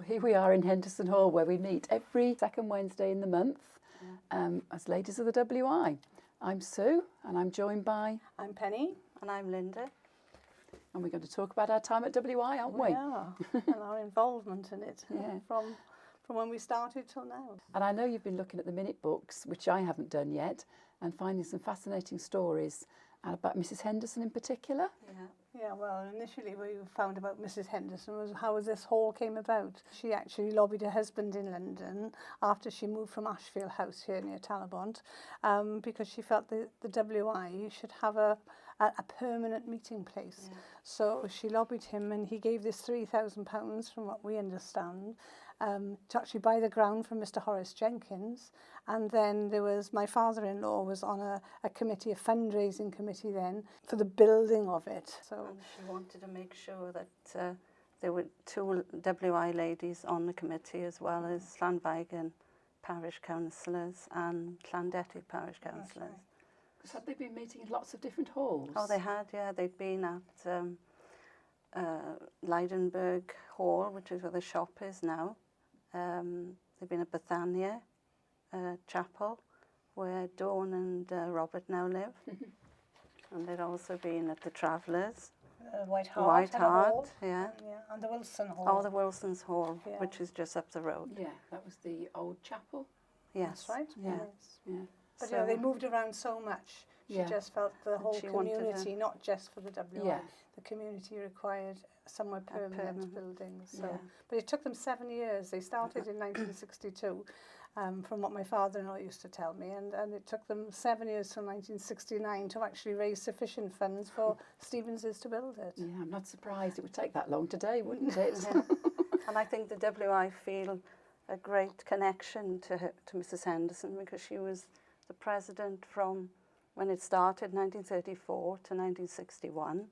Well, here we are in Henderson Hall, where we meet every second Wednesday in the month as ladies of the WI. I'm Sue, and I'm joined by... I'm Penny. And I'm Linda. And we're going to talk about our time at WI, aren't we? We are, and our involvement in it from when we started till now. And I know you've been looking at the minute books, which I haven't done yet, and finding some fascinating stories about Mrs. Henderson in particular. Yeah, well, initially we found about Mrs. Henderson was how this hall came about. She actually lobbied her husband in London after she moved from Ashfield House here near Talybont, because she felt the WI should have a permanent meeting place. Yeah. So she lobbied him, and he gave this £3,000, from what we understand, to actually buy the ground from Mr. Horace Jenkins. And then there was, my father-in-law was on a committee, a fundraising committee then, for the building of it. So and she wanted to make sure that there were 2 WI ladies on the committee, as well as Llanfaglan parish councillors and Llandetty parish councillors. Right. So had they been meeting in lots of different halls? Oh, they had, yeah. They'd been at Leidenberg Hall, which is where the shop is now. They've been at Bethania Chapel, where Dawn and Robert now live. And they'd also been at the Travellers. White Hart, yeah. And the Wilson Hall. Oh, the Wilson's Hall, which is just up the road. Yeah, that was the old chapel. Yes. That's right. Yeah. Yes. Yeah. But so, they moved around so much. She just felt the whole community, not just for the WI, the community required somewhere permanent buildings. So. But it took them 7 years. They started in 1962, from what my father-in-law used to tell me, and it took them 7 years till 1969 to actually raise sufficient funds for Stevenses to build it. Yeah, I'm not surprised it would take that long today, wouldn't it? And I think the WI feel a great connection to Mrs. Henderson, because she was the president from when it started, 1934 to 1961,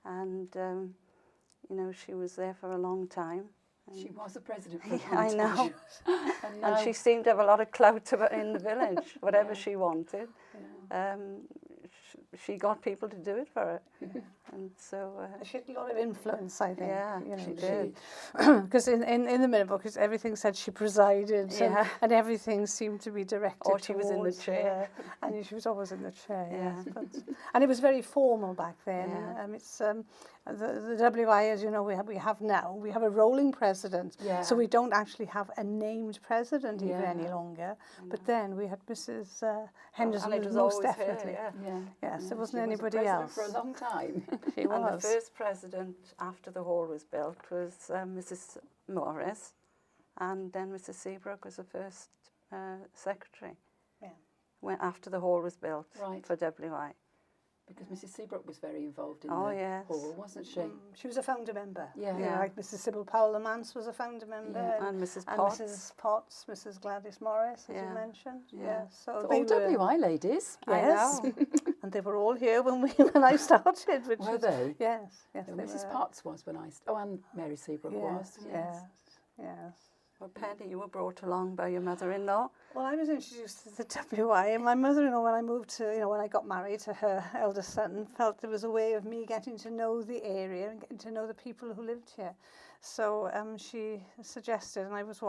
and you know, she was there for a long time. She was the president for a long time. I know. And she seemed to have a lot of clout in the village, whatever she wanted. She got people to do it for her. And so she had a lot of influence, I think. Yeah, you know, she did. Because in the minute book, everything said she presided, and everything seemed to be directed. Or she was in the chair. And she was always in the chair. Yeah. And it was very formal back then. Yeah. It's the WI, as you know, we have now. We have a rolling president, so we don't actually have a named president even any longer. But then we had Mrs. Henderson, and it was most always definitely. Her, Yes, there wasn't she anybody was else for a long time. She was. And the first president after the hall was built was Mrs. Morris, and then Mrs. Seabrook was the first secretary. When after the hall was built for WI. Because Mrs. Seabrook was very involved in the hall, wasn't she? She was a founder member. Yeah. Like Mrs. Sybil Powell-Lamance was a founder member. And Mrs. Potts. And Mrs. Potts, Mrs. Gladys Morris, as you mentioned. So all WI ladies. Yes. And they were all here when I started. Were they? Yes. Mrs. Potts was when I started. Oh, and Mary Seabrook was. Yes. Well, Penny, you were brought along by your mother-in-law. Well, I was introduced to the WI, and my mother-in-law, when I moved to, when I got married to her eldest son, felt there was a way of me getting to know the area and getting to know the people who lived here. So she suggested, and I was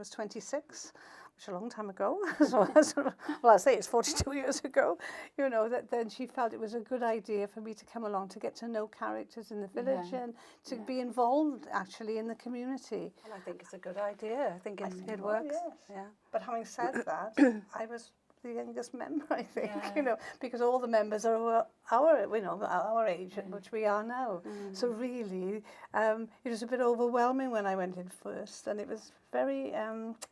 26, which is a long time ago. Well, I say it's 42 years ago. That then she felt it was a good idea for me to come along to get to know characters in the village and to be involved actually in the community. And I think it's a good idea. I think it works. Yes. Yeah. But having said that, I was the youngest member, I think, because all the members are our age, which we are now. So really, it was a bit overwhelming when I went in first, and it was very,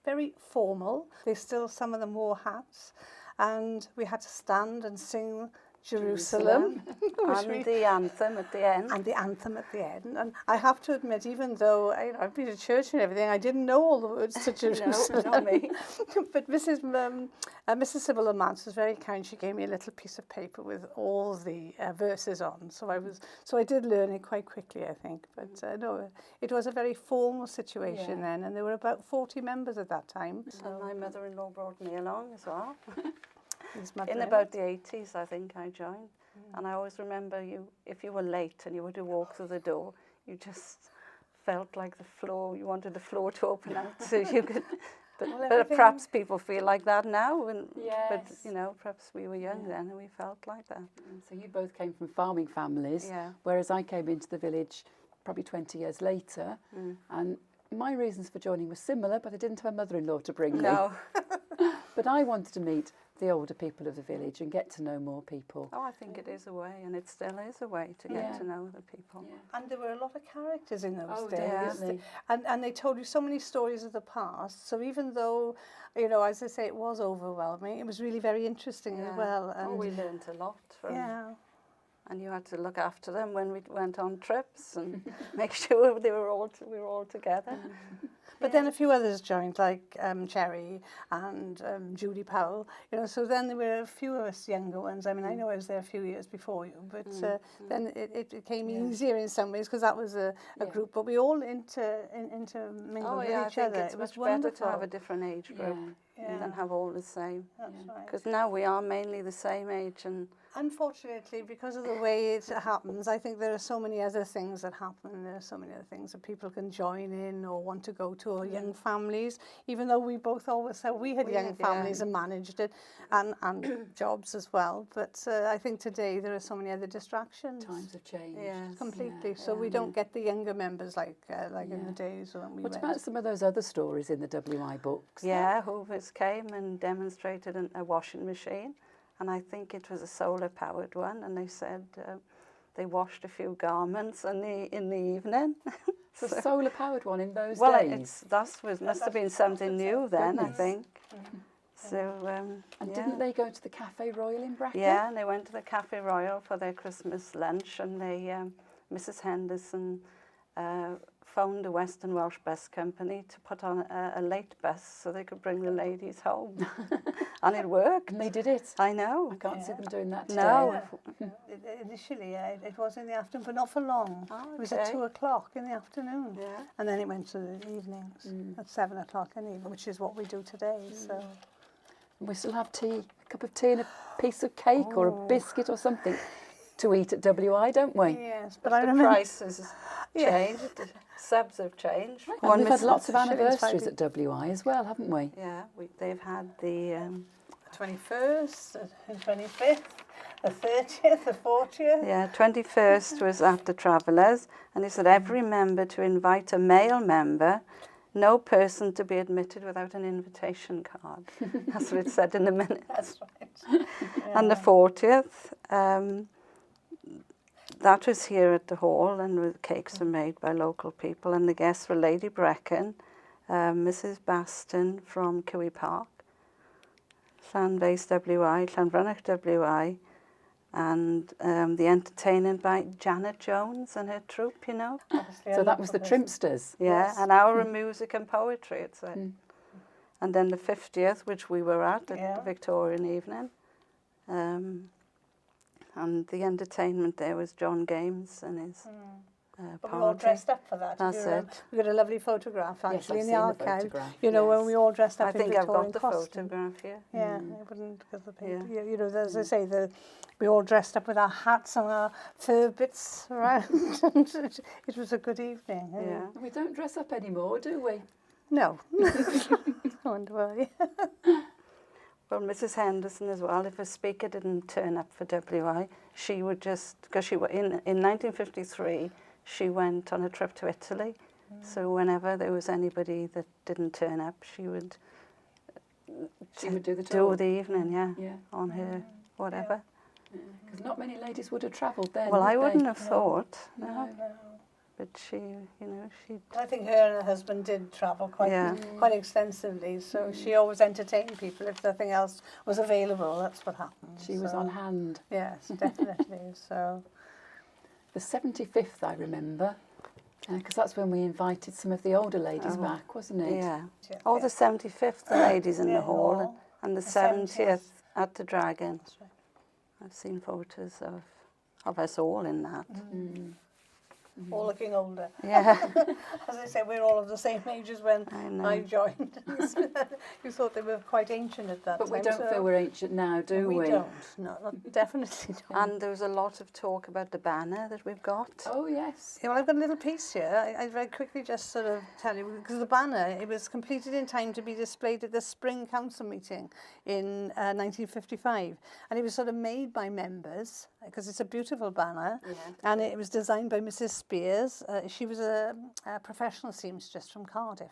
very formal. Some of them wore hats, and we had to stand and sing Jerusalem. And the anthem at the end. And the anthem at the end. And I have to admit, even though I've been to church and everything, I didn't know all the words to Jerusalem. No, not me. But Mrs. Sybil Lamance was very kind. She gave me a little piece of paper with all the verses on. So I did learn it quite quickly, I think. But no, it was a very formal situation then, and there were about 40 members at that time. So my mother-in-law brought me along as well. In about the 80s, I think I joined. And I always remember if you were late and you were to walk through the door, you just felt like the floor, you wanted the floor to open out so you could, but everything- perhaps people feel like that now, and but Yes. you know, perhaps we were young then and we felt like that. So you both came from farming families, Yeah. whereas I came into the village probably 20 years later, and my reasons for joining were similar, but I didn't have a mother-in-law to bring me. No. But I wanted to meet the older people of the village and get to know more people. Oh, I think it is a way, and it still is a way to get Yeah. to know the people. Yeah. And there were a lot of characters in those Oh, days. definitely. And they told you so many stories of the past. So even though, you know, as I say, it was overwhelming, it was really very interesting as well. And Oh, we learned a lot from, yeah. and you had to look after them when we went on trips and make sure we were all together. But then a few others joined, like Cherry and Judy Powell. You know, so then there were a few of us younger ones. I mean, I know I was there a few years before you, but then it became easier in some ways because that was a group. But we all intermingled with I each think other. it's It was much better wonderful. to have a different age group Yeah. than have all the same. That's right. Because now we are mainly the same age, and Unfortunately, because of the way it happens, I think there are so many other things that happen. There are so many other things that people can join in or want to go to, or young families, even though we both always said we had young families and managed it, and jobs as well. But I think today there are so many other distractions. Times have changed. Completely. So we don't get the younger members like in the days when we What went. about some of those other stories in the WI books? Hoovers came and demonstrated a washing machine, and I think it was a solar-powered one, and they said they washed a few garments in the evening. The solar-powered one in those Well, days? must have been something new then, I Goodness. think. So, And didn't they go to the Café Royal in Brecon? Yeah, and they went to the Café Royal for their Christmas lunch, and they, Mrs. Henderson phoned the Western Welsh Bus Company to put on a late bus so they could bring the ladies home. And it worked. And they did it. I know. I can't see them doing that today. No. Initially, it was in the afternoon, but not for long. Oh, It was at okay. 2:00 in the afternoon. Yeah. And then it went to the evenings at 7:00 in the evening, which is what we do today. So We still have tea, a cup of tea and a piece of cake or a biscuit or something to eat at WI, don't we? yes, but The I remember. prices changed, the subs have changed. And we've had lots of shillings, anniversaries five at WI as well, haven't we? Yeah, they've had the 21st, the 25th, the 30th, the 40th. 21st was at the Travellers, and it said every member to invite a male member, no person to be admitted without an invitation card. That's what it said in the minutes. That's right. And the 40th, that was here at the hall, and the cakes were made by local people, and the guests were Lady Brecon, Mrs. Baston from Kiwi Park, Llanbeis WI, Llanfranach WI, and the entertaining by Janet Jones and her troupe, you know. Obviously, So a that was the local Trimpsters. Yeah, an hour of music and poetry, it said. And then the 50th, which we were at the Victorian evening. And the entertainment there was John Games and his But we all poetry. dressed up for that. if That's you remember. it. We got a lovely photograph Yes, actually I've in the seen the archive. photograph, You know, when yes. we all dressed up I in think I've Victorian got the costume. photograph here. Yeah, it wouldn't because the paper. Yeah. You know, as I say, we all dressed up with our hats and our fur bits around, and it was a good evening. Yeah. We don't dress up anymore, do we? No. I wonder why. Well, Mrs. Henderson as well, if a speaker didn't turn up for WI, she would just, because she in 1953, she went on a trip to Italy. So whenever there was anybody that didn't turn up, she would do the tour. the evening, Yeah. on her whatever. Because not many ladies would have travelled then. Well, would I they? wouldn't have thought, No. but she, she. I think her and her husband did travel quite extensively, so she always entertained people. If nothing else was available, that's what happened. She was on hand. Yes, definitely. So The 75th, I remember, because that's when we invited some of the older ladies back, wasn't it? Yeah. Oh, the 75th, the ladies in the hall, and the 70th 70th. at the Dragon. That's right. I've seen photos of us all in that. all looking older. Yeah. As I said, we're all of the same age as when I know. I joined. You thought they were quite ancient at that But time. we don't feel we're ancient now, do we? We don't. No, definitely don't. And there was a lot of talk about the banner that we've got. Oh, yes. Yeah, well, I've got a little piece here. I very quickly just sort of tell you, because the banner, it was completed in time to be displayed at the Spring Council meeting in 1955. And it was sort of made by members, because it's a beautiful banner. Yeah. And it was designed by Mrs. Spears. She was a professional seamstress from Cardiff.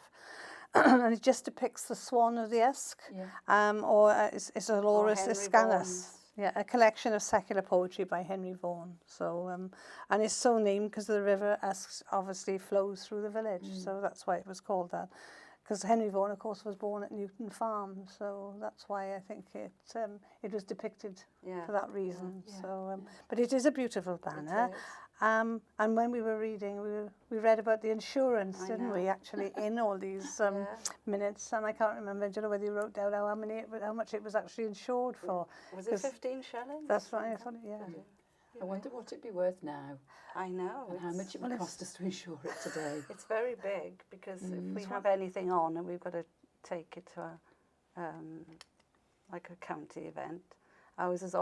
And it just depicts the Swan of the Usk, or Isoloris Henry Iscanus. Vaughan's. Yeah, a collection of secular poetry by Henry Vaughan. So, and it's so named because the River Usk obviously flows through the village, so that's why it was called that. Because Henry Vaughan, of course, was born at Newton Farm, so that's why I think it was depicted for that reason. Yeah. So, but it is a beautiful banner. It is. And when we were reading, we read about the insurance, didn't we? Actually, in all these minutes, and I can't remember. Do you know whether you wrote down how much it was actually insured for? Was it 15 shillings? That's right. I thought, yeah. I wonder what it'd be worth now. I know. And how much it would cost us to insure it today. It's very big, because if we have anything on and we've got to take it to like a county event, ours is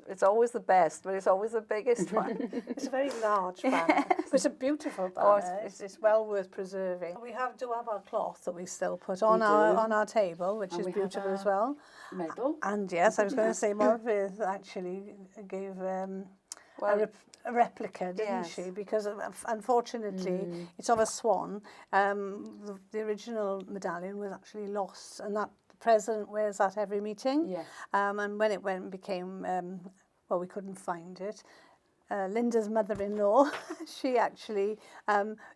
it's always the best, but it's always the biggest one. It's a very large banner. But it's a beautiful banner. It's well worth preserving. We do have our cloth that we still put on our table, which is beautiful as well. Medal. And yes, I was going to say Morpeth actually gave a replica, didn't she? Because unfortunately, it's of a swan. The original medallion was actually lost, and that the president wears that every meeting. Yes. And when it became, well, we couldn't find it. Linda's mother-in-law, she actually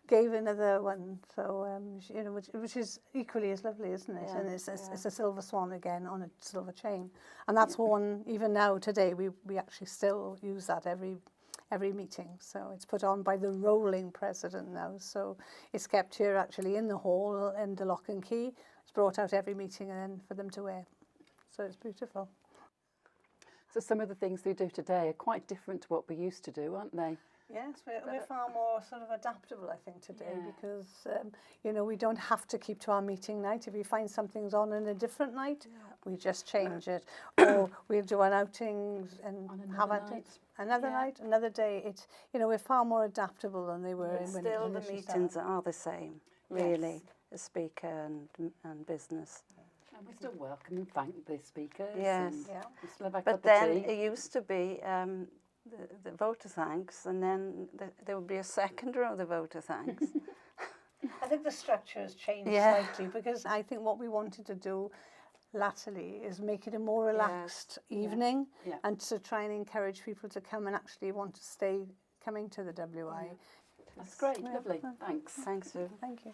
gave another one, so you know, which is equally as lovely, isn't it? Yeah, And it's a silver swan again on a silver chain, and that's one even now today we actually still use that every meeting. So it's put on by the rolling president now. So it's kept here actually in the hall in the Lock and Key. It's brought out every meeting and then for them to wear. So it's beautiful. So some of the things we do today are quite different to what we used to do, aren't they? Yes, we're far more sort of adaptable, I think, today, because, you know, we don't have to keep to our meeting night. If we find something's on a different night, we just change it. Or we'll do an outing and have another night, another day. It's, you know, we're far more adaptable than they were. But still, the meetings are the same, really, the speaker and business. And we still welcome and thank the speakers. Yes. We still have a But cup then of tea. it used to be the voter thanks, and then there would be a second row of the voter thanks. I think the structure has changed slightly, because I think what we wanted to do latterly is make it a more relaxed evening and to try and encourage people to come and actually want to stay coming to the WI. That's great, lovely. Thanks. Thanks, Sue. Thank you.